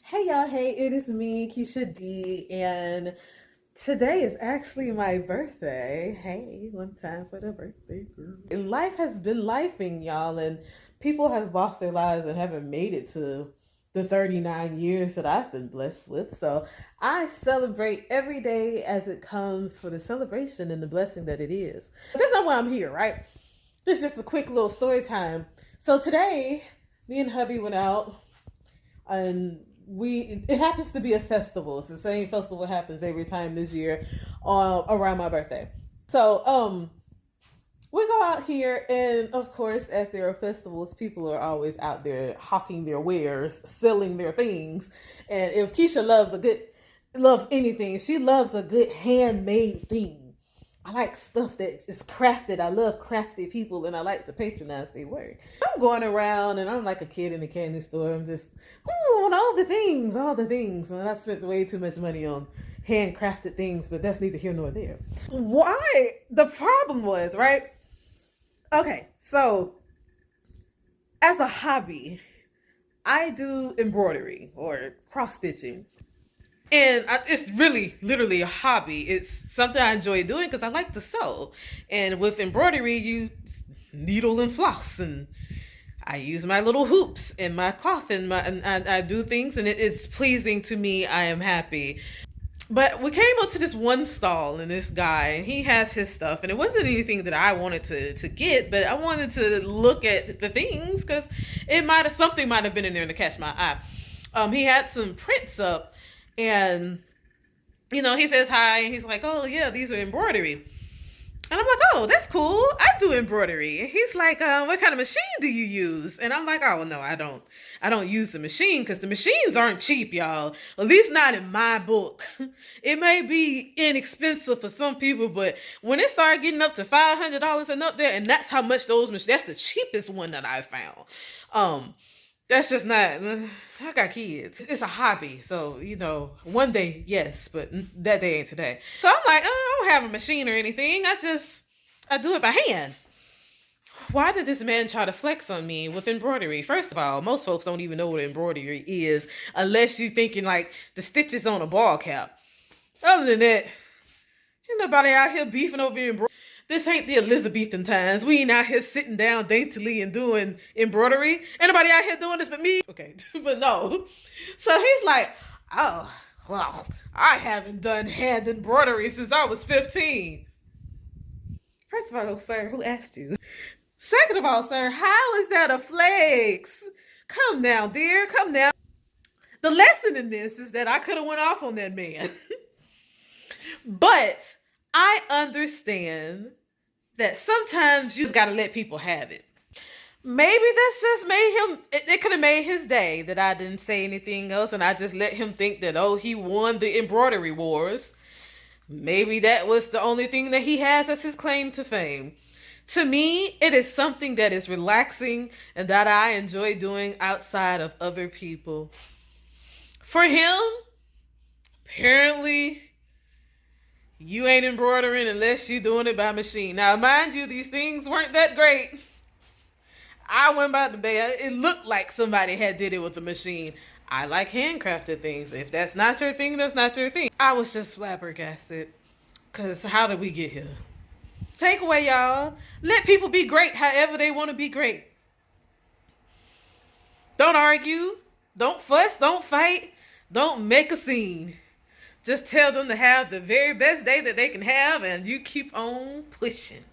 Hey y'all, hey, it is me, Keisha D, and today is actually my birthday. Hey, one time for the birthday girl. And life has been lifing, y'all, and people has lost their lives and haven't made it to the 39 years that I've been blessed with. So I celebrate every day as it comes for the celebration and the blessing that it is. But that's not why I'm here, right? This is just a quick little story time. So today, me and hubby went out and it happens to be a festival. It's the same festival happens every time this year around my birthday. So we go out here, and of course, as there are festivals, people are always out there hawking their wares, selling their things. And if Keisha loves anything, she loves a good handmade thing. I like stuff that is crafted. I love crafty people, and I like to patronize their work. I'm going around, and I'm like a kid in a candy store. I'm just, on all the things, all the things. And I spent way too much money on handcrafted things, but that's neither here nor there. Why? The problem was, right? Okay, so as a hobby, I do embroidery or cross stitching. And it's really, literally a hobby. It's something I enjoy doing because I like to sew. And with embroidery, you needle and floss, and I use my little hoops and my cloth, and I do things, and it's pleasing to me. I am happy. But we came up to this one stall, and this guy, and he has his stuff, and it wasn't anything that I wanted to get, but I wanted to look at the things because something might have been in there to catch my eye. He had some prints up. And, he says hi, and he's like, oh, yeah, these are embroidery. And I'm like, oh, that's cool. I do embroidery. And he's like, what kind of machine do you use? And I'm like, oh, well, no, I don't use the machine because the machines aren't cheap, y'all. At least not in my book. It may be inexpensive for some people, but when it started getting up to $500 and up there, and that's how much those machines, that's the cheapest one that I found. That's just not, I got kids. It's a hobby. So, one day, yes, but that day ain't today. So I'm like, I don't have a machine or anything. I do it by hand. Why did this man try to flex on me with embroidery? First of all, most folks don't even know what embroidery is unless you're thinking like the stitches on a ball cap. Other than that, ain't nobody out here beefing over embroidery. This ain't the Elizabethan times. We ain't out here sitting down daintily and doing embroidery. Anybody out here doing this but me? Okay, but no. So he's like, oh, well, I haven't done hand embroidery since I was 15. First of all, sir, who asked you? Second of all, sir, how is that a flex? Come now, dear, come now. The lesson in this is that I could have went off on that man. But I understand that sometimes you just got to let people have it. Maybe that's just made him, it could have made his day that I didn't say anything else and I just let him think that, oh, he won the embroidery wars. Maybe that was the only thing that he has as his claim to fame. To me, it is something that is relaxing and that I enjoy doing outside of other people. For him, apparently, you ain't embroidering unless you're doing it by machine. Now, mind you, these things weren't that great. I went by the bed. It looked like somebody had did it with a machine. I like handcrafted things. If that's not your thing, that's not your thing. I was just flabbergasted. Because how did we get here? Takeaway, y'all. Let people be great however they want to be great. Don't argue. Don't fuss. Don't fight. Don't make a scene. Just tell them to have the very best day that they can have, and you keep on pushing.